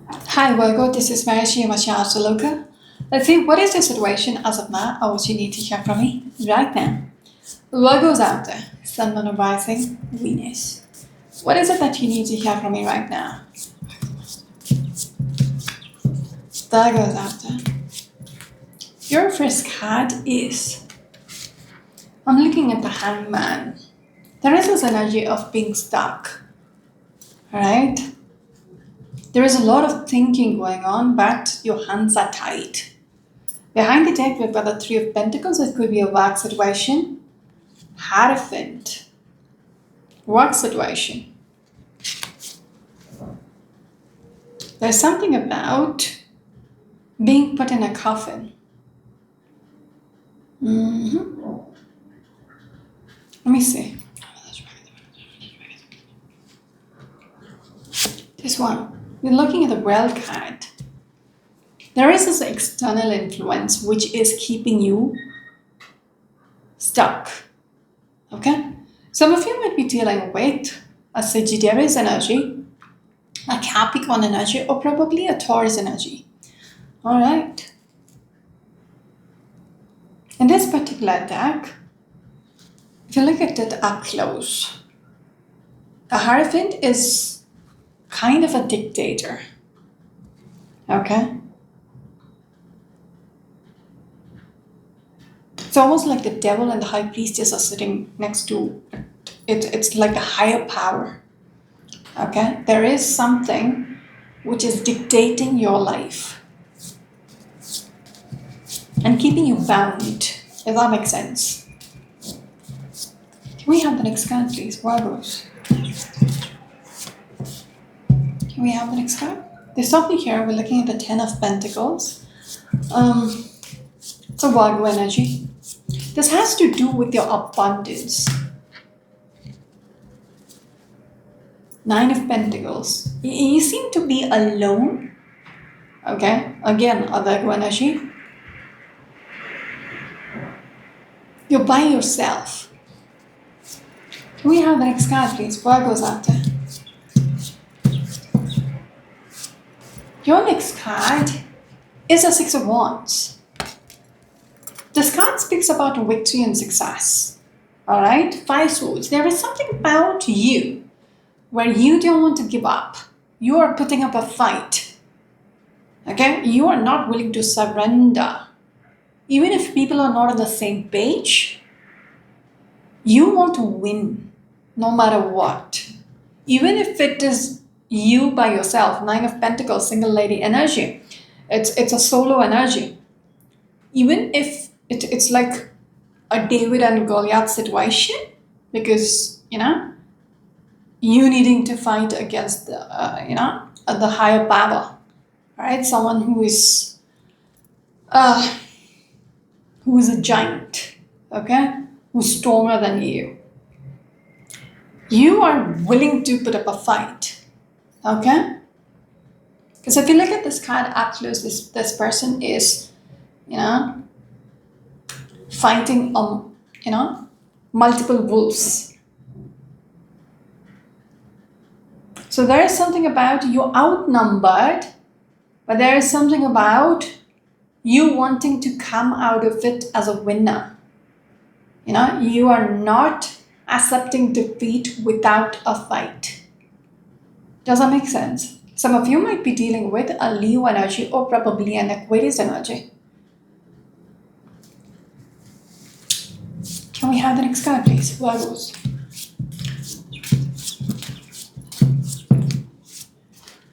Hi Virgo, this is Marishi Mashasaloka. Let's see what is the situation as of now or what you need to hear from me right now. Virgo's out there. Sun, Moon, Rising, Venus. What is it that you need to hear from me right now? Virgo's out there. Your first card is, I'm looking at the Hangman. There is this energy of being stuck. Alright? There is a lot of thinking going on, but your hands are tied. Behind the deck, we've got the Three of Pentacles. It could be a work situation. Hierophant. Work situation. There's something about being put in a coffin. Let me see. This one. We're looking at the World card. There is this external influence which is keeping you stuck. Okay? Some of you might be dealing with a Sagittarius energy, a Capricorn energy, or probably a Taurus energy. Alright. In this particular deck, if you look at it up close, the Hierophant is kind of a dictator. Okay? It's almost like the devil and the high priestess are sitting next to it. It's like a higher power. Okay? There is something which is dictating your life and keeping you bound. Does that make sense? Can we have the next card, please? Virgos. Can we have the next card? There's something here. We're looking at the Ten of Pentacles. It's a Virgo energy. This has to do with your abundance. Nine of Pentacles. You seem to be alone. Okay? Again, a Virgo energy. You're by yourself. Can we have the next card, please? Virgo's out there. Your next card is a Six of Wands. This card speaks about victory and success. Alright? Five Swords. There is something about you where you don't want to give up. You are putting up a fight. Okay? You are not willing to surrender. Even if people are not on the same page, you want to win no matter what. Even if it is you by yourself, Nine of Pentacles, single lady energy. It's a solo energy. Even if it's like a David and Goliath situation, because, you needing to fight against the higher power, right? Someone who is a giant, okay? Who's stronger than you. You are willing to put up a fight, okay? Because if you look at this card up close, this person is, fighting multiple wolves. So there is something about you outnumbered, but there is something about you wanting to come out of it as a winner. You are not accepting defeat without a fight. Does that make sense? Some of you might be dealing with a Leo energy or probably an Aquarius energy. Can we have the next card, please? Virgos.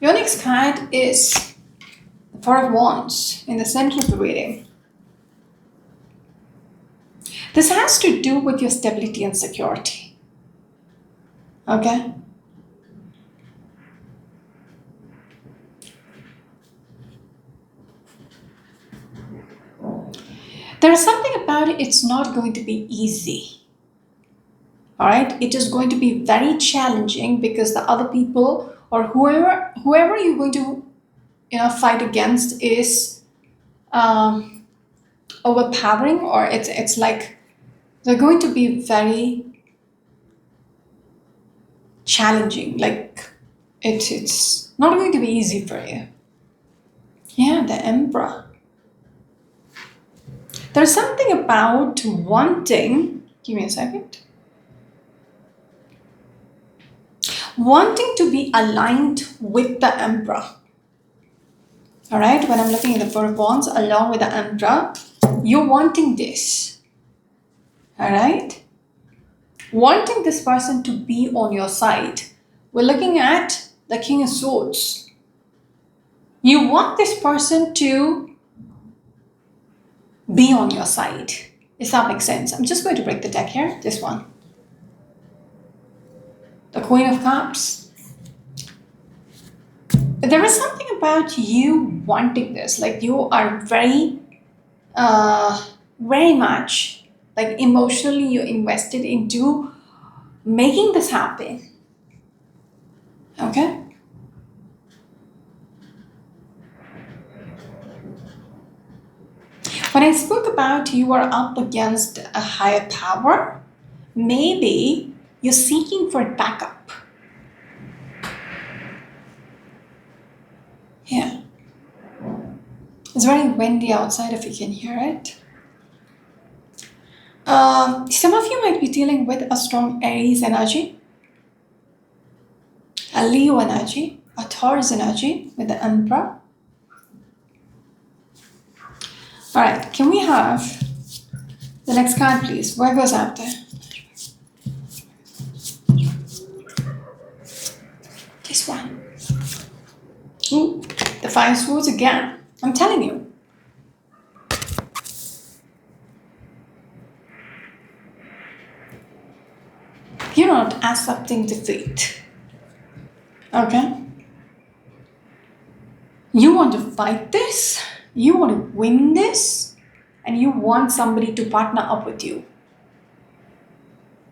Your next card is the Four of Wands in the center of the reading. This has to do with your stability and security. Okay? There is something about it, it's not going to be easy. Alright? It is going to be very challenging because the other people or whoever you're going to fight against is overpowering, or it's like they're going to be very challenging. Like it's not going to be easy for you. Yeah, the Emperor. There's something about wanting, give me a second, wanting to be aligned with the Emperor. All right, when I'm looking at the Four of Wands along with the Emperor, you're wanting this. All right, wanting this person to be on your side. We're looking at the King of Swords. You want this person to be on your side. If that makes sense. I'm just going to break the deck here. This one. The Queen of Cups. There is something about you wanting this. Like you are very much like emotionally you're invested into making this happen. Okay? When I spoke about you are up against a higher power, maybe you're seeking for backup. Yeah. It's very windy outside if you can hear it. Some of you might be dealing with a strong Aries energy, a Leo energy, a Taurus energy with the Emperor. Alright, can we have the next card, please? Where goes out there? This one. Ooh, the Five Swords again. I'm telling you. You're not accepting defeat. Okay? You want to fight this, you want to win this, and you want somebody to partner up with you.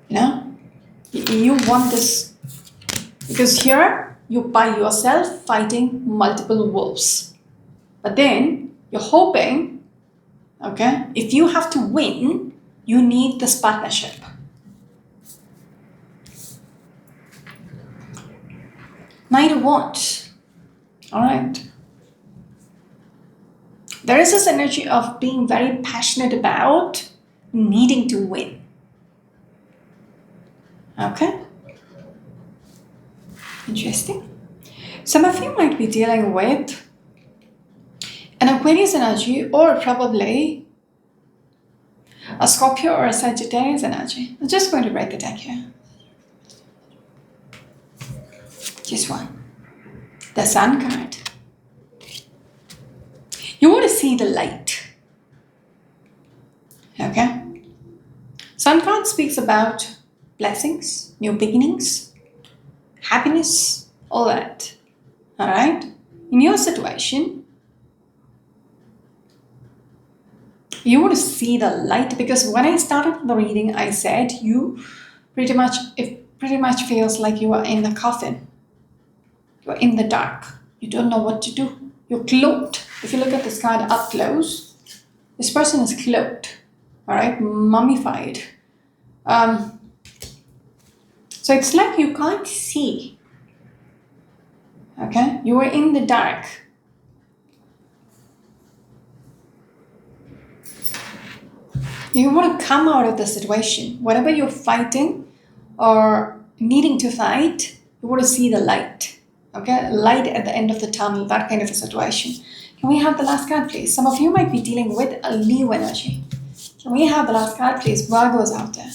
You know? You want this because here you're by yourself fighting multiple wolves. But then you're hoping, okay, if you have to win, you need this partnership. Knight of Wands. Alright. There is this energy of being very passionate about needing to win. Okay? Interesting. Some of you might be dealing with an Aquarius energy or probably a Scorpio or a Sagittarius energy. I'm just going to break the deck here. Just one. The Sun card. You want to see the light. Okay? Sun card speaks about blessings, new beginnings, happiness, all that. Alright? In your situation, you want to see the light because when I started the reading, I said it pretty much feels like you are in the coffin. You're in the dark. You don't know what to do. You're cloaked. If you look at this card up close, this person is cloaked. Alright? Mummified. So it's like you can't see. Okay? You are in the dark. You want to come out of the situation. Whatever you're fighting or needing to fight, you want to see the light. Okay? Light at the end of the tunnel, that kind of a situation. Can we have the last card, please? Some of you might be dealing with a Leo energy. Can we have the last card, please? Virgo's out there.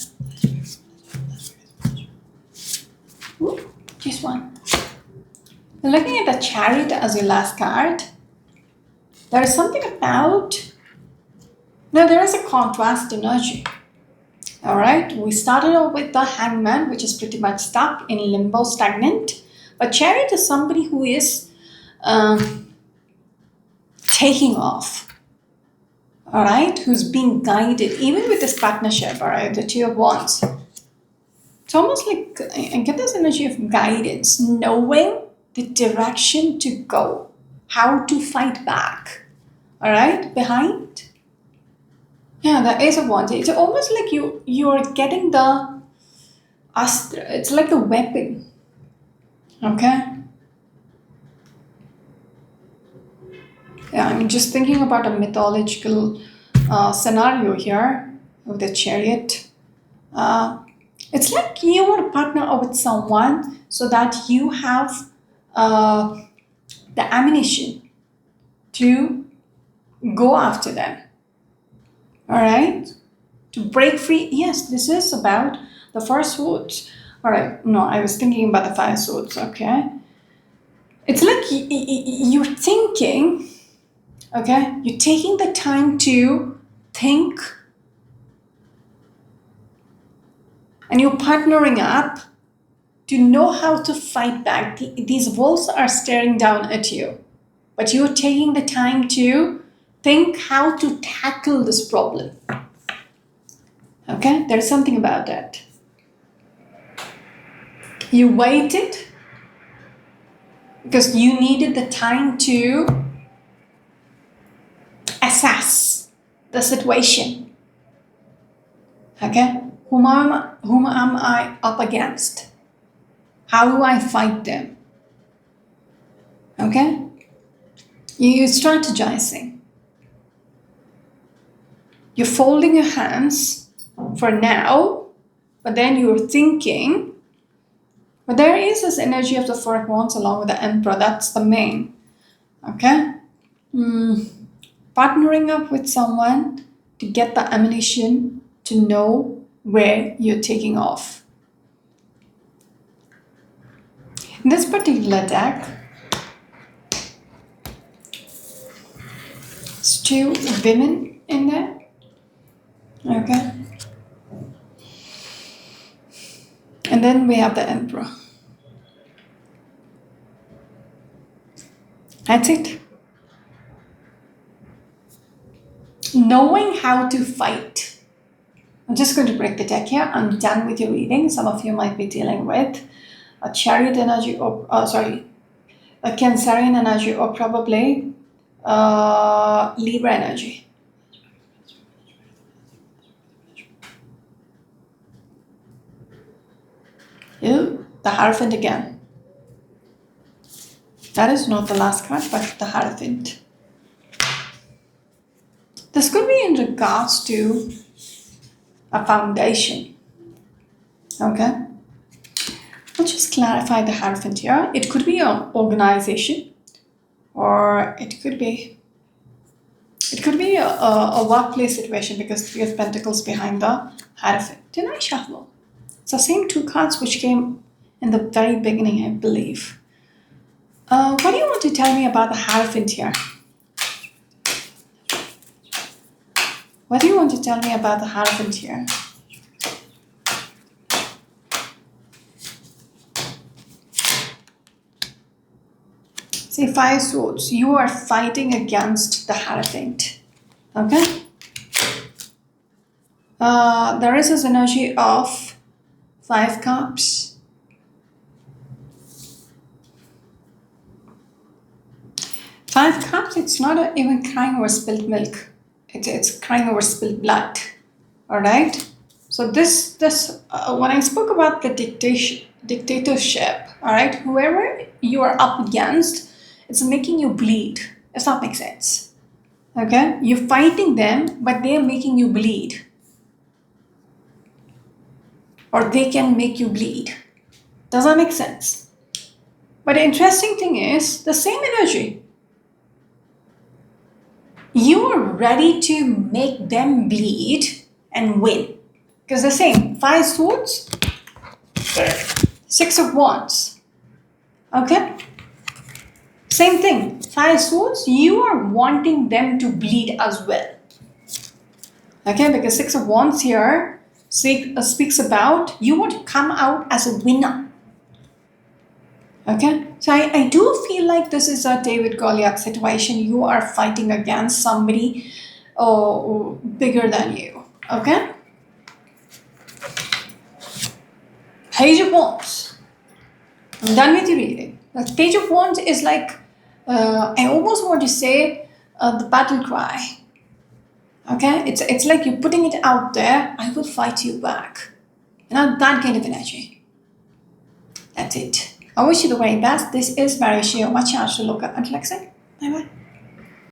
Ooh, just one. Looking at the Chariot as your last card, there is something about... Now, there is a contrast energy. Alright, we started off with the Hangman, which is pretty much stuck in limbo, stagnant. But Chariot is somebody who is taking off. Alright, who's being guided, even with this partnership, alright, the Two of Wands. It's almost like I get this energy of guidance, knowing the direction to go, how to fight back. Alright, behind. Yeah, the Ace of Wands. It's almost like you're getting the astra. It's like the weapon. Okay? Yeah. I'm just thinking about a mythological scenario here of the chariot. It's like you want to partner up with someone so that you have the ammunition to go after them. All right? To break free. Yes, this is about the first swords. All right. No, I was thinking about the five swords. Okay. It's like you're thinking, okay? You're taking the time to think and you're partnering up to know how to fight back. These wolves are staring down at you, but you're taking the time to think how to tackle this problem. Okay? There's something about that. You waited because you needed the time to assess the situation. Okay? Whom am I up against? How do I fight them? Okay? You're strategizing. You're folding your hands for now, but then you're thinking. But there is this energy of the Four of Wands along with the Emperor. That's the main. Okay? Partnering up with someone to get the ammunition to know where you're taking off. In this particular deck, it's two women in there. Okay. And then we have the Emperor. That's it. Knowing how to fight. I'm just going to break the deck here. I'm done with your reading. Some of you might be dealing with a chariot energy or, a Cancerian energy or probably Libra energy. Ew, the Hierophant again. That is not the last card, but the Hierophant. This could be in regards to a foundation. Okay? Let's just clarify the Hierophant here. It could be an organization, or it could be a workplace situation because Three of Pentacles behind the Hierophant. Didn't I shuffle? It's the same two cards which came in the very beginning, I believe. What do you want to tell me about the Hierophant here? What do you want to tell me about the Hierophant here? See, Five Swords. You are fighting against the Hierophant. Okay? There is this energy of Five Cups. Five Cups, it's not even crying over spilled milk. It's crying over spilled blood. Alright? So this when I spoke about the dictatorship, alright, whoever you are up against, it's making you bleed. Does that make sense? Okay? You're fighting them, but they're making you bleed. Or they can make you bleed. Does that make sense? But the interesting thing is, the same energy. You are ready to make them bleed and win. Because the same, Five Swords, Six of Wands. Okay? Same thing, Five Swords, you are wanting them to bleed as well. Okay, because Six of Wands here speaks about you want to come out as a winner. Okay, so I do feel like this is a David Goliath situation. You are fighting against somebody bigger than you. Okay, Page of Wands. I'm done with your reading. The Page of Wands is like, I almost want to say the battle cry. Okay, it's like you're putting it out there. I will fight you back. You know, that kind of energy. That's it. I wish you the very best. This is Varishio. Much chance to look at. Until next time. Bye bye.